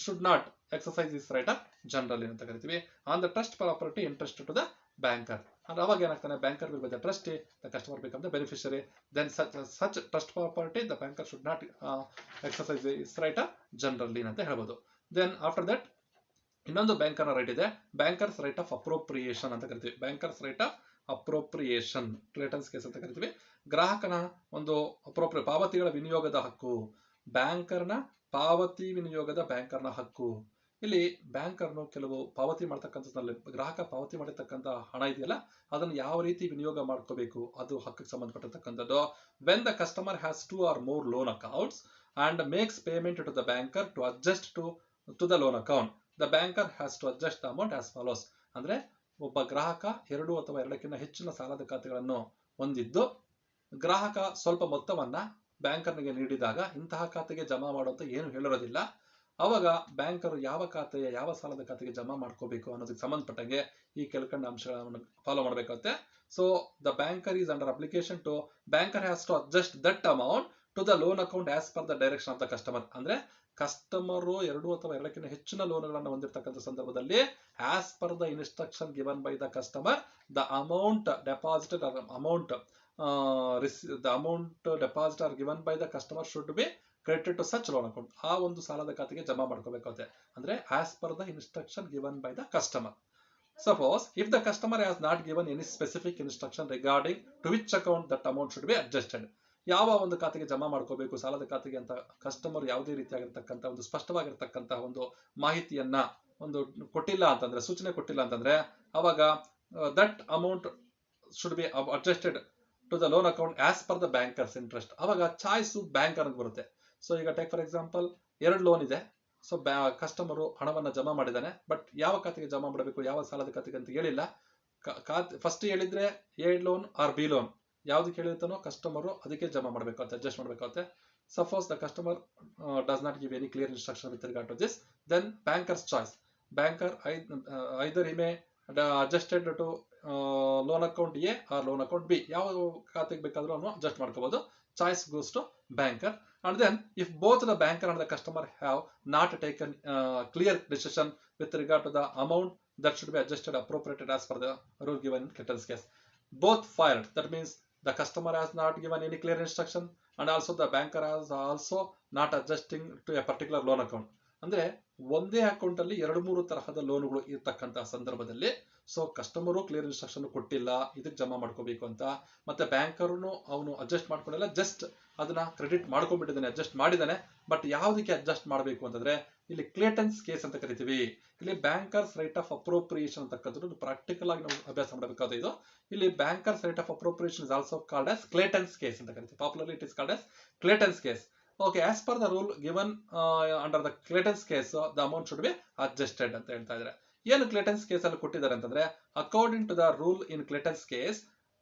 should not exercise this right of general ಅಂತ ಕರಿತೀವಿ. On the trust property interest to the banker, ಅಂದ್ರೆ ಅವಾಗ ಏನಾಗ್ತಾನೆ, banker will be the trustee, the customer become the beneficiary. Then such trust property the banker should not exercise this right of general ಅಂತ ಹೇಳ್ಬೋದು. Then after that ಇನ್ನೊಂದು ಬ್ಯಾಂಕರ್ನ right ಇದೆ, bankers right of appropriation ಅಂತ ಕರಿತೀವಿ. Bankers right of appropriation, Clayton's case ಅಂತ ಕರಿತೀವಿ. ಗ್ರಾಹಕನ ಒಂದು ಪಾವತಿಗಳ ವಿನಿಯೋಗದ ಹಕ್ಕು, ಬ್ಯಾಂಕರ್ನ ಪಾವತಿ ವಿನಿಯೋಗದ ಬ್ಯಾಂಕರ್ನ ಹಕ್ಕು. ಇಲ್ಲಿ ಬ್ಯಾಂಕರ್ನು ಕೆಲವು ಪಾವತಿ ಮಾಡ್ತಕ್ಕಂಥದ್ರಲ್ಲಿ ಗ್ರಾಹಕ ಪಾವತಿ ಮಾಡಿರ್ತಕ್ಕಂಥ ಹಣ ಇದೆಯಲ್ಲ ಅದನ್ನು ಯಾವ ರೀತಿ ವಿನಿಯೋಗ ಮಾಡ್ಕೋಬೇಕು ಅದು ಹಕ್ಕಕ್ಕೆ ಸಂಬಂಧಪಟ್ಟಿರ್ತಕ್ಕಂಥದ್ದು. When the customer has 2 or more loan accounts and makes payment to the banker to adjust to the loan account, the banker has to adjust the amount as follows. ಅಂದ್ರೆ ಒಬ್ಬ ಗ್ರಾಹಕ 2 ಅಥವಾ 2ಕ್ಕಿಂತ ಹೆಚ್ಚಿನ ಸಾಲದ ಖಾತೆಗಳನ್ನು ಹೊಂದಿದ್ದು ಗ್ರಾಹಕ ಸ್ವಲ್ಪ ಮೊತ್ತವನ್ನ ಬ್ಯಾಂಕರ್ನಿಗೆ ನೀಡಿದಾಗ ಇಂತಹ ಖಾತೆಗೆ ಜಮಾ ಮಾಡುವಂತ ಏನು ಹೇಳಿರೋದಿಲ್ಲ. ಅವಾಗ ಬ್ಯಾಂಕರ್ ಯಾವ ಖಾತೆಯ ಯಾವ ಸಾಲದ ಖಾತೆಗೆ ಜಮಾ ಮಾಡ್ಕೋಬೇಕು ಅನ್ನೋದಕ್ಕೆ ಸಂಬಂಧಪಟ್ಟಂಗೆ ಈ ಕೆಳಕಂಡ ಅಂಶಗಳನ್ನು ಫಾಲೋ ಮಾಡಬೇಕಾಗುತ್ತೆ. So the banker is under application to banker has to adjust that amount to the loan account as per the direction of the customer. ಅಂದ್ರೆ ಕಸ್ಟಮರು 2 ಅಥವಾ 2ಕ್ಕಿಂತ ಹೆಚ್ಚಿನ ಲೋನ್ಗಳನ್ನು ಹೊಂದಿರತಕ್ಕಂಥ ಸಂದರ್ಭದಲ್ಲಿ as per the instruction given by the customer the amount deposited the amount deposit or given by the customer should be credited to such loan account. ಆ ಒಂದು ಸಾಲದ ಖಾತೆಗೆ ಜಮಾ ಮಾಡ್ಕೋಬೇಕಾಗುತ್ತೆ. ಅಂದ್ರೆ as per the instruction given by the customer. Suppose if the customer has not given any specific instruction regarding to which account that amount should be adjusted, ಯಾವ ಒಂದು ಖಾತೆಗೆ ಜಮಾ ಮಾಡ್ಕೋಬೇಕು ಸಾಲದ ಖಾತೆಗೆ ಅಂತ ಕಸ್ಟಮರ್ ಯಾವುದೇ ರೀತಿಯಾಗಿರ್ತಕ್ಕಂಥ ಒಂದು ಸ್ಪಷ್ಟವಾಗಿರ್ತಕ್ಕಂಥ ಒಂದು ಮಾಹಿತಿಯನ್ನ ಒಂದು ಕೊಟ್ಟಿಲ್ಲ ಅಂತಂದ್ರೆ, ಸೂಚನೆ ಕೊಟ್ಟಿಲ್ಲ ಅಂತಂದ್ರೆ, ಅವಾಗ that amount should be adjusted to the loan account as per the banker's interest. ಅವಾಗ ಚಾಯ್ಸ್ ಬ್ಯಾಂಕರ್ ಅಂತ ಬರುತ್ತೆ. ಸೊ ಈಗ ಟೇಕ್ ಫಾರ್ ಎಕ್ಸಾಂಪಲ್ 2 ಲೋನ್ ಇದೆ. ಸೊ ಕಸ್ಟಮರು ಹಣವನ್ನ ಜಮಾ ಮಾಡಿದಾನೆ, ಬಟ್ ಯಾವ ಖಾತೆಗೆ ಜಮಾ ಮಾಡಬೇಕು ಯಾವ ಸಾಲದ ಖಾತೆಗೆ ಅಂತ ಹೇಳಿಲ್ಲ. ಫಸ್ಟ್ ಹೇಳಿದ್ರೆ A loan or B loan ಯಾವ್ದಕ್ಕೆ ಹೇಳಿರ್ತಾನೋ ಕಸ್ಟಮರು ಅದಕ್ಕೆ ಜಮಾ ಮಾಡಬೇಕಾಗುತ್ತೆ, ಅಡ್ಜಸ್ಟ್ ಮಾಡಬೇಕಾಗುತ್ತೆ. Suppose the customer does not give any clear instruction with regard to this, then bankers choice. Banker either he may adjusted to loan account A or loan account B, ಯಾವ ಖಾತೆಗೆ ಬೇಕಾದ್ರೂ ಅವನು adjust ಮಾಡ್ಕೋಬಹುದು. Choice goes to banker. And then if both the banker and the customer have not taken clear decision with regard to the amount that should be adjusted appropriated as per the rule given in Clayton's case, both filed, that means the customer has not given any clear instruction and also the banker has also not adjusting to a particular loan account. ಅಂದ್ರೆ ಒಂದೇ account ಅಲ್ಲಿ 2-3 ತರಹದ ಲೋನ್ಗಳು ಇರತಕ್ಕಂತಹ ಸಂದರ್ಭದಲ್ಲಿ so customer clear instruction ಕೊಟ್ಟಿಲ್ಲ ಇದಕ್ಕೆ ಜಮಾ ಮಾಡ್ಕೋಬೇಕು ಅಂತ, ಮತ್ತೆ ಬ್ಯಾಂಕರ್ನು ಅವನು ಅಡ್ಜಸ್ಟ್ ಮಾಡ್ಕೊಂಡಿಲ್ಲ, ಜಸ್ಟ್ ಅದನ್ನ ಕ್ರೆಡಿಟ್ ಮಾಡ್ಕೊಂಡ್ಬಿಟ್ಟಿದ್ದಾನೆ, ಅಡ್ಜಸ್ಟ್ ಮಾಡಿದಾನೆ, ಬಟ್ ಯಾವ್ದಕ್ಕೆ ಅಡ್ಜಸ್ಟ್ ಮಾಡಬೇಕು ಅಂತಂದ್ರೆ ಇಲ್ಲಿ ಕ್ಲೇಟನ್ಸ್ ಕೇಸ್ ಅಂತ ಕರಿತೀವಿ. ಇಲ್ಲಿ ಬ್ಯಾಂಕರ್ಸ್ ರೈಟ್ ಆಫ್ ಅಪ್ರೋಪ್ರಿಯೇಷನ್ ಅಂತಕ್ಕಂಥದ್ದು ಪ್ರಾಕ್ಟಿಕಲ್ ಆಗಿ ನಾವು ಅಭ್ಯಾಸ ಮಾಡಬೇಕಾದ ಇದು. ಇಲ್ಲಿ bankers right of appropriation is also called as Clayton's case ಅಂತ ಕರಿತೀವಿ. Popularly it is called as Clayton's case. Okay, as per the rule given under the Clayton's case, the amount should be adjusted ಅಂತ ಹೇಳ್ತಾ ಇದ್ದಾರೆ. ಏನು ಕ್ಲೇಟನ್ಸ್ case ಅಲ್ಲಿ ಕೊಟ್ಟಿದ್ದಾರೆ ಅಂತಂದ್ರೆ, according to the rule in Clayton's case,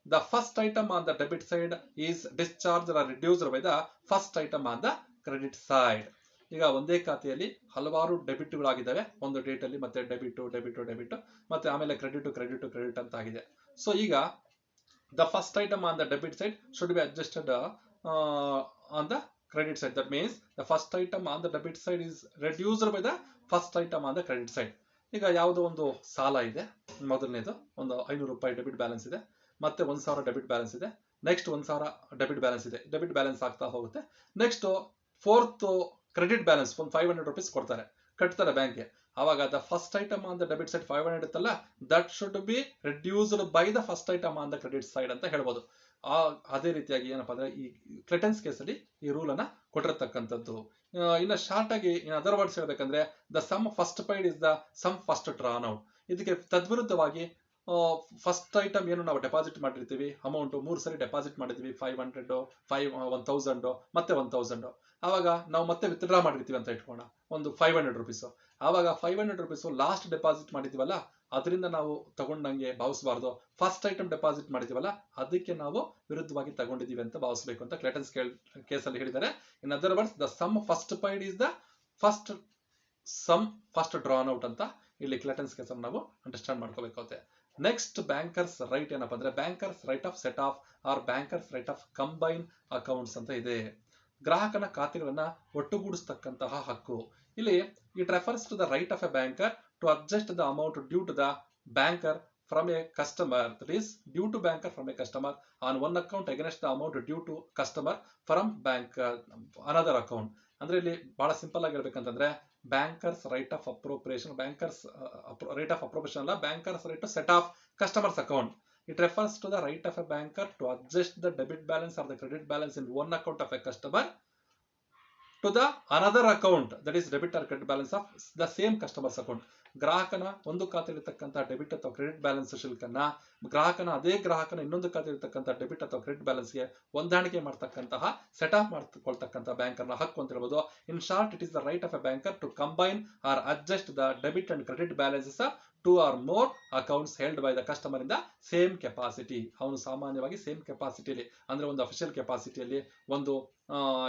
the first item on the debit side is discharged or reduced by the first item on the credit side. ಈಗ ಒಂದೇ ಖಾತೆಯಲ್ಲಿ ಹಲವಾರು ಡೆಬಿಟ್ಗಳಾಗಿದ್ದಾವೆ ಒಂದು ಡೇಟ್ ಅಲ್ಲಿ, ಮತ್ತೆ ಡೆಬಿಟ್ ಮತ್ತೆ ಆಮೇಲೆ ಕ್ರೆಡಿಟ್ ಅಂತ ಆಗಿದೆ. ಸೊ ಈಗ the first item on the debit side should be adjusted on the credit side. That means the first item on the debit side is reduced by the first item on the credit side. ಈಗ ಯಾವುದೋ ಒಂದು ಸಾಲ ಇದೆ, ಮೊದಲನೇದು ಒಂದು 500 ರೂಪಾಯಿ debit balance ಇದೆ, ಮತ್ತೆ 1000 ಡೆಬಿಟ್ ಬ್ಯಾಲೆನ್ಸ್ ಇದೆ, ನೆಕ್ಸ್ಟ್ 1000 ಡೆಬಿಟ್ ಬ್ಯಾಲೆನ್ಸ್ ಇದೆ, ಡೆಬಿಟ್ ಬ್ಯಾಲೆನ್ಸ್ ಆಗ್ತಾ ಹೋಗುತ್ತೆ. ನೆಕ್ಸ್ಟ್ ಫೋರ್ತ್ ಕ್ರೆಡಿಟ್ ಬ್ಯಾಲೆನ್ಸ್ ಒಂದು 500 ರೂಪೀಸ್ ಕೊಡ್ತಾರೆ, ಕಟ್ತಾರೆ ಬ್ಯಾಂಕ್ಗೆ. ಆವಾಗ the first item on the debit side 500 ಇತ್ತಲ್ಲ, that should be reduced by the first item on the credit side ಅಂತ ಹೇಳ್ಬೋದು. ಅದೇ ರೀತಿಯಾಗಿ ಏನಪ್ಪಾ ಅಂದ್ರೆ ಈ ಕ್ಲೆಟನ್ಸ್ ಕೇಸಲ್ಲಿ ಈ ರೂಲ್ ಅನ್ನ ಕೊಟ್ಟಿರ್ತಕ್ಕಂಥದ್ದು. ಇನ್ನು ಶಾರ್ಟ್ ಆಗಿ ಇನ್ ಅದರ್ ವರ್ಡ್ಸ್ ಹೇಳ್ಬೇಕಂದ್ರೆ the sum first paid is the sum first drawn out. ಇದಕ್ಕೆ ತದ್ವಿರುದ್ಧವಾಗಿ ಫಸ್ಟ್ ಐಟಮ್ ಏನು ನಾವು ಡೆಪಾಸಿಟ್ ಮಾಡಿರ್ತೀವಿ, ಅಮೌಂಟ್ 3 ಸರಿ ಡೆಪಾಸಿಟ್ ಮಾಡಿದ್ವಿ, 500, 1000 ಮತ್ತೆ 1000. ಆವಾಗ ನಾವು ಮತ್ತೆ ವಿತ್ಡ್ರಾ ಮಾಡಿರ್ತೀವಿ ಅಂತ ಇಟ್ಕೋಣ, ಒಂದು 500 ರುಪೀಸ್. ಆವಾಗ 500 ರುಪೀಸ್ ಲಾಸ್ಟ್ ಡೆಪಾಸಿಟ್ ಮಾಡಿದೀವಲ್ಲ, ಅದರಿಂದ ನಾವು ತಗೊಂಡಂಗೆ ಭಾವಿಸಬಾರ್ದು. ಫಸ್ಟ್ ಐಟಮ್ ಡೆಪಾಸಿಟ್ ಮಾಡಿದೀವಲ್ಲ, ಅದಕ್ಕೆ ನಾವು ವಿರುದ್ಧವಾಗಿ ತಗೊಂಡಿದೀವಿ ಅಂತ ಭಾವಿಸಬೇಕು ಅಂತ ಕ್ಲೆಟನ್ಸ್ ಕೇಸಲ್ಲಿ ಹೇಳಿದ್ದಾರೆ. In other words the sum first paid is the first sum first drawn out ಅಂತ ಇಲ್ಲಿ ಕ್ಲೆಟನ್ಸ್ ಕೇಸಲ್ಲಿ ನಾವು ಅಂಡರ್ಸ್ಟ್ಯಾಂಡ್ ಮಾಡ್ಕೋಬೇಕಾಗುತ್ತೆ. ನೆಕ್ಸ್ಟ್ ಬ್ಯಾಂಕರ್ಸ್ ರೈಟ್ ಏನಪ್ಪಾ ಅಂದ್ರೆ bankers right of set off or bankers right of combine accounts ಅಂತ ಇದೆ. ಗ್ರಾಹಕನ ಖಾತೆಗಳನ್ನ ಒಟ್ಟುಗೂಡಿಸ್ತಕ್ಕಂತಹ ಹಕ್ಕು. ಇಲ್ಲಿ it refers to the right of a banker to adjust the amount due to the banker from a customer, that is due to banker from a customer on one account against the amount due to customer from bank another account. ಅಂದ್ರೆ ಇಲ್ಲಿ ಬಹಳ simple ಆಗಿ ಹೇಳ್ಬೇಕಂತಂದ್ರೆ bankers right of appropriation, bankers right of appropriation ಅಲ್ಲ, bankers right to set off customers account. It refers to the right of a banker to adjust the debit balance or the credit balance in one account of a customer to the another account, that is debit or credit balance of the same customer's account. ಗ್ರಾಹಕನ ಒಂದು ಖಾತೆಯಲ್ಲಿರ್ತಕ್ಕಂಥ debit ಅಥವಾ credit balance ಶುಲ್ಕನ್ನ ಅದೇ ಗ್ರಾಹಕನ ಇನ್ನೊಂದು ಖಾತೆಯಲ್ಲಿರ್ತಕ್ಕಂಥ debit ಅಥವಾ credit ಬ್ಯಾಲೆನ್ಸ್ಗೆ ಹೊಂದಾಣಿಕೆ ಮಾಡ್ತಕ್ಕಂತಹ set of ಮಾಡ್ಕೊಳ್ತಕ್ಕಂಥ ಬ್ಯಾಂಕರ್ನ ಹಕ್ಕು ಅಂತ ಹೇಳ್ಬೋದು. In short, it is the right of a banker to combine or adjust the debit and credit balances of 2 or more accounts held by the customer in the same capacity. ಅವನು ಸಾಮಾನ್ಯವಾಗಿ same ಕೆಪಾಸಿಟಿಯಲ್ಲಿ, ಅಂದ್ರೆ ಒಂದು official ಕೆಪಾಸಿಟಿಯಲ್ಲಿ, ಒಂದು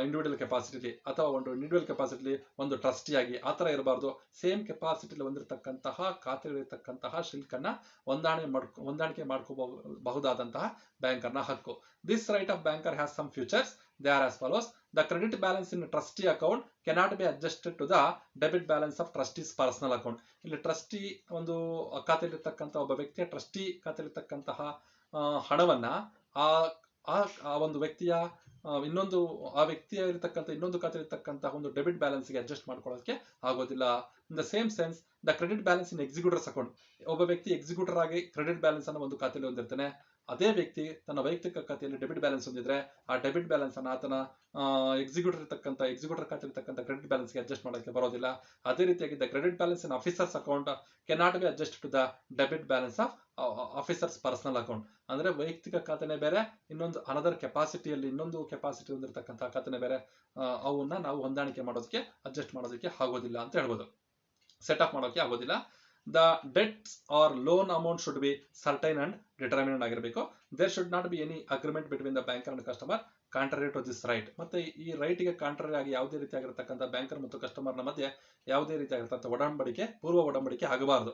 individual ಕೆಪಾಸಿಟಿಲಿ, ಅಥವಾ ಒಂದು individual ಕೆಪಾಸಿಟಿಲಿ ಒಂದು ಟ್ರಸ್ಟಿಯಾಗಿ ಆ ಥರ ಇರಬಾರ್ದು. ಸೇಮ್ ಕೆಪಾಸಿಟಿಲಿ ಹೊಂದಿರತಕ್ಕಂತಹ ಖಾತೆಗಳಿರ್ತಕ್ಕಂತಹ ಶಿಲ್ಕನ್ನ ಹೊಂದಾಣಿಕೆ ಮಾಡ್ಕೋಬಹುದಾದಂತಹ ಬ್ಯಾಂಕರ್ನ ಹಕ್ಕು. This right of banker has some futures. They are as follows. The credit balance in a trustee account cannot be adjusted to the debit balance of trustee's personal account. ಇಲ್ಲಿ trustee ಒಂದು ಖಾತೆಯಲ್ಲಿರ್ತಕ್ಕಂಥ ಒಬ್ಬ ವ್ಯಕ್ತಿಯ trustee ಖಾತೆಯಲ್ಲಿರ್ತಕ್ಕಂತಹ ಹಣವನ್ನ ಆ ಒಂದು ವ್ಯಕ್ತಿಯ ಇನ್ನೊಂದು ಖಾತೆಯಲ್ಲಿರ್ತಕ್ಕಂತಹ ಒಂದು ಡೆಬಿಟ್ ಬ್ಯಾಲೆನ್ಸ್ಗೆ ಅಡ್ಜಸ್ಟ್ ಮಾಡ್ಕೊಳ್ಳೋದಕ್ಕೆ ಆಗೋದಿಲ್ಲ. In the same sense the credit balance in executors account. ಒಬ್ಬ ವ್ಯಕ್ತಿ ಎಕ್ಸಿಕ್ಯೂಟರ್ ಆಗಿ ಕ್ರೆಡಿಟ್ ಬ್ಯಾಲೆನ್ಸ್ ಅನ್ನು ಒಂದು ಖಾತೆಯಲ್ಲಿ ಹೊಂದಿರ್ತಾನೆ. ಅದೇ ವ್ಯಕ್ತಿ ತನ್ನ ವೈಯಕ್ತಿಕ ಖಾತೆಯಲ್ಲಿ ಡೆಬಿಟ್ ಬ್ಯಾಲೆನ್ಸ್ ಹೊಂದಿದ್ರೆ ಆ ಡೆಬಿಟ್ ಬ್ಯಾಲೆನ್ಸ್ ಅನ್ನು ಆತನ ಎಕ್ಸಿಕ್ಯೂಟರ್ ಖಾತೆ ಇರ್ತಕ್ಕಂಥ ಕ್ರೆಡಿಟ್ ಬ್ಯಾಲೆನ್ಸ್ಗೆ ಅಡ್ಜಸ್ಟ್ ಮಾಡೋಕ್ಕೆ ಬರೋದಿಲ್ಲ. ಅದೇ ರೀತಿಯಾಗಿ the credit balance in officers account cannot be adjust to the debit balance of officers personal account. ಅಂದ್ರೆ ವೈಯಕ್ತಿಕ ಖಾತೆನೇ ಬೇರೆ, ಇನ್ನೊಂದು ಇನ್ನೊಂದು ಕೆಪಾಸಿಟಿ ಹೊಂದಿರತಕ್ಕಂಥ ಖಾತೆನೇ ಬೇರೆ. ಅವನ್ನ ನಾವು ಹೊಂದಾಣಿಕೆ ಮಾಡೋದಕ್ಕೆ ಅಡ್ಜಸ್ಟ್ ಮಾಡೋದಕ್ಕೆ ಆಗೋದಿಲ್ಲ ಅಂತ ಹೇಳ್ಬೋದು, ಸೆಟ್ ಆಫ್ ಮಾಡೋಕೆ ಆಗೋದಿಲ್ಲ. The debts or loan amount should be certain and determined ಆಗಿರಬೇಕು. There should not be any agreement between the banker and customer contrary to this right. ಮತ್ತೆ ಈ ರೈಟ್ಗೆ ಕಾಂಟ್ರರಿ ಆಗಿ ಯಾವುದೇ ರೀತಿಯಾಗಿರ್ತಕ್ಕಂಥ ಬ್ಯಾಂಕರ್ ಮತ್ತು ಕಸ್ಟಮರ್ನ ಮಧ್ಯೆ ಯಾವುದೇ ರೀತಿಯಾಗಿರ್ತಕ್ಕಂಥ ಪೂರ್ವ ಒಡಂಬಡಿಕೆ ಆಗಬಾರದು.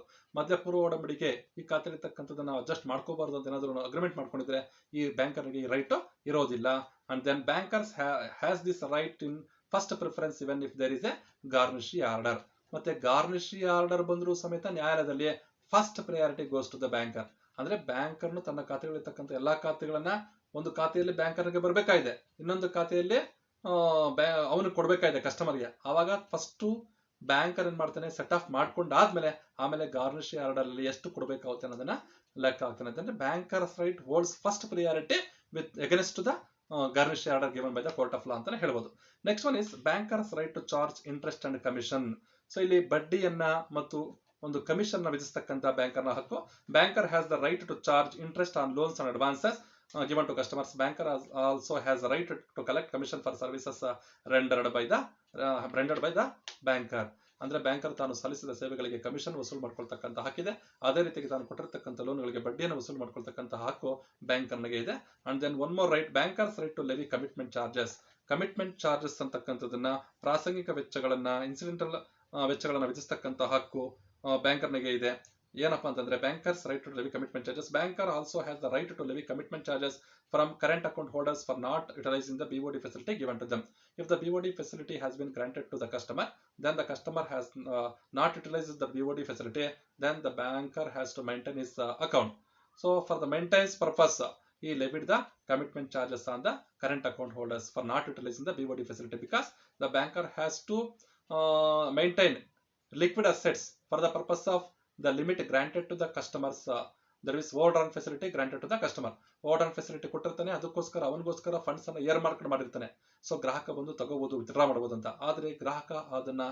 ಪೂರ್ವ ಒಡಂಬಡಿಕೆ ಈ ಖಾತೆಯಲ್ಲಿರ್ತಕ್ಕಂಥದ್ದನ್ನ ಅಡ್ಜಸ್ಟ್ ಮಾಡ್ಕೋಬಾರ್ದು ಅಂತ ಏನಾದರೂ ಅಗ್ರಿಮೆಂಟ್ ಮಾಡ್ಕೊಂಡಿದ್ರೆ ಈ ಬ್ಯಾಂಕರ್ಗೆ ಈ ರೈಟ್ ಇರೋದಿಲ್ಲ. And then bankers has this right in first preference even if there is a garnishee order. ಮತ್ತೆ ಗಾರ್ನಿಷಿ ಆರ್ಡರ್ ಬಂದರೂ ಸಮೇತ ನ್ಯಾಯಾಲಯದಲ್ಲಿ first priority goes to the banker. ಅಂದ್ರೆ ಬ್ಯಾಂಕರ್ನು ತನ್ನ ಖಾತೆಗಳಿರ್ತಕ್ಕಂಥ ಎಲ್ಲಾ ಖಾತೆಗಳನ್ನ ಒಂದು ಖಾತೆಯಲ್ಲಿ ಬ್ಯಾಂಕರ್ಗೆ ಬರಬೇಕಾಗಿದೆ, ಇನ್ನೊಂದು ಖಾತೆಯಲ್ಲಿ ಅವನು ಕೊಡ್ಬೇಕಾಗಿದೆ ಕಸ್ಟಮರ್ಗೆ. ಆವಾಗ ಫಸ್ಟ್ ಬ್ಯಾಂಕರ್ ಏನ್ ಮಾಡ್ತಾನೆ, ಸೆಟ್ ಆಫ್ ಮಾಡ್ಕೊಂಡಾದ್ಮೇಲೆ ಆಮೇಲೆ ಗಾರ್ನಿಷಿ ಆರ್ಡರ್ ಅಲ್ಲಿ ಎಷ್ಟು ಕೊಡ್ಬೇಕಾಗುತ್ತೆ ಅನ್ನೋದನ್ನ ಲೆಕ್ಕ ಹಾಕ್ತಾನೆ. ಅಂದ್ರೆ bankers right holds first priority with against the garnishee order given by the court of law ಅಂತಾನೆ ಹೇಳ್ಬೋದು. Next one is bankers right to charge interest and commission. So ಇಲ್ಲಿ ಬಡ್ಡಿಯನ್ನ ಮತ್ತು ಒಂದು ಕಮಿಷನ್ ವಿಧಿಸತಕ್ಕಂಥ ಬ್ಯಾಂಕರ್ನ ಹಕ್ಕು. Banker has the right to charge interest on loans and advances given to customers. Banker also has a right to collect commission for services rendered by the banker. ಅಂದ್ರೆ banker ತಾನು ಸಲ್ಲಿಸಿದ ಸೇವೆಗಳಿಗೆ ಕಮಿಷನ್ ವಸೂಲು ಮಾಡ್ಕೊಳ್ತಕ್ಕಂಥ ಹಕ್ಕಿದೆ. ಅದೇ ರೀತಿಯಾಗಿ ತಾನು ಕೊಟ್ಟಿರ್ತಕ್ಕಂಥ ಲೋನ್ಗಳಿಗೆ ಬಡ್ಡಿಯನ್ನು ವಸೂಲು ಮಾಡ್ಕೊಳ್ತಕ್ಕಂಥ ಹಕ್ಕು ಬ್ಯಾಂಕರ್ನಿಗೆ ಇದೆ. And then one more right, bankers right to levy commitment charges. Commitment charges ಅಂತಕ್ಕಂಥದನ್ನ ಪ್ರಾಸಂಗಿಕ ವೆಚ್ಚಗಳನ್ನ, ಇನ್ಸಿಡೆಂಟಲ್ ವೆಚ್ಚಗಳನ್ನ ವಿಧಿಸ್ತಕ್ಕಂಥ ಹಕ್ಕು ಬ್ಯಾಂಕರ್ನಿಗೆ ಇದೆ. ಏನಪ್ಪಾ ಅಂತಂದ್ರೆ bankers right to levy commitment charges. Banker also has the right to levy commitment charges from current account holders for not utilising the BOD facility given to them. If the BOD facility has been granted to the customer, then the customer has not utilized the BOD facility, then the banker has to maintain his account. So for the maintenance purpose, he levied the commitment charges on the current account holders for not utilizing the BOD facility, because the banker has to maintain liquid assets for the purpose of the limit granted to the customers. There is overdrawn facility granted to the customer. overdrawn facility ಕೊಟ್ಟಿರ್ತಾನೆ, ಅದಕ್ಕೋಸ್ಕರ ಅವನಿಗೋಸ್ಕರ funds ಅನ್ನ air market ಮಾಡಿರ್ತಾನೆ. So ಗ್ರಾಹಕ ಬಂದು ತಗೋಬಹುದು, withdraw ಮಾಡಬಹುದು ಅಂತ. ಆದ್ರೆ ಗ್ರಾಹಕ ಅದನ್ನ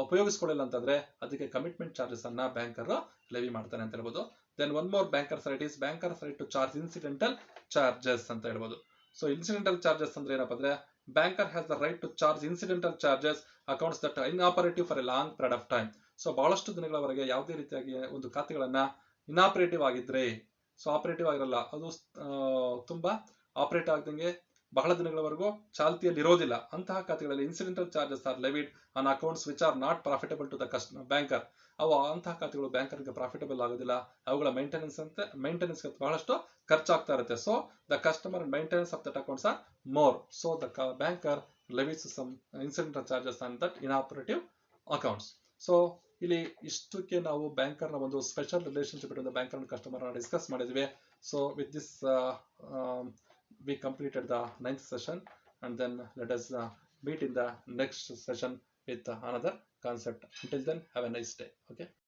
ಉಪಯೋಗಿಸ್ಕೊಳ್ಳಿಲ್ಲ ಅಂತಂದ್ರೆ ಅದಕ್ಕೆ ಕಮಿಟ್ಮೆಂಟ್ ಚಾರ್ಜಸ್ ಅನ್ನ ಬ್ಯಾಂಕರ್ ಲೆವಿ ಮಾಡ್ತಾನೆ ಅಂತ ಹೇಳ್ಬೋದು. Then one more bankers right is bankers right to charge incidental charges ಅಂತ ಹೇಳ್ಬೋದು. ಸೊ ಇನ್ಸಿಡೆಂಟಲ್ ಚಾರ್ಜಸ್ ಅಂದ್ರೆ ಏನಪ್ಪ ಅಂದ್ರೆ, banker has the right to charge incidental charges accounts that inoperative for a long period of time. So ಬಹಳಷ್ಟು ದಿನಗಳವರೆಗೆ ಯಾವುದೇ ರೀತಿಯಾಗಿ ಒಂದು ಖಾತೆಗಳನ್ನ ಇನಾಪರೇಟಿವ್ ಆಗಿದ್ರೆ, ಸೊ ಆಪರೇಟಿವ್ ಆಗಿರಲ್ಲ, ಅದು ತುಂಬಾ ಆಪರೇಟ್ ಆಗದಂಗೆ ಬಹಳ ದಿನಗಳವರೆಗೂ ಚಾಲ್ತಿಯಲ್ಲಿ ಇರೋದಿಲ್ಲ, ಅಂತಹ ಖಾತೆಗಳಲ್ಲಿ incidental charges are levied on accounts which are not profitable to the banker. ಅವು ಅಂತಹ ಖಾತೆಗಳು ಬ್ಯಾಂಕರ್ಗೆ ಪ್ರಾಫಿಟಬಲ್ ಆಗೋದಿಲ್ಲ, ಅವುಗಳ ಮೇಂಟೆನೆನ್ಸ್ ಬಹಳಷ್ಟು ಖರ್ಚಾಗ್ತಾ ಇರುತ್ತೆ. So the customer maintenance of that accounts are more. So the banker levies some incidental charges on that inoperative accounts. So ಇಲ್ಲಿ ಇಷ್ಟಕ್ಕೆ ನಾವು ಬ್ಯಾಂಕರ್ ನ ಒಂದು special relationship between the banker and customer discuss ಮಾಡಿದ್ವಿ. So with this we completed the 9th session, and then let us meet in the next session with another concept. Until then, have a nice day. Okay.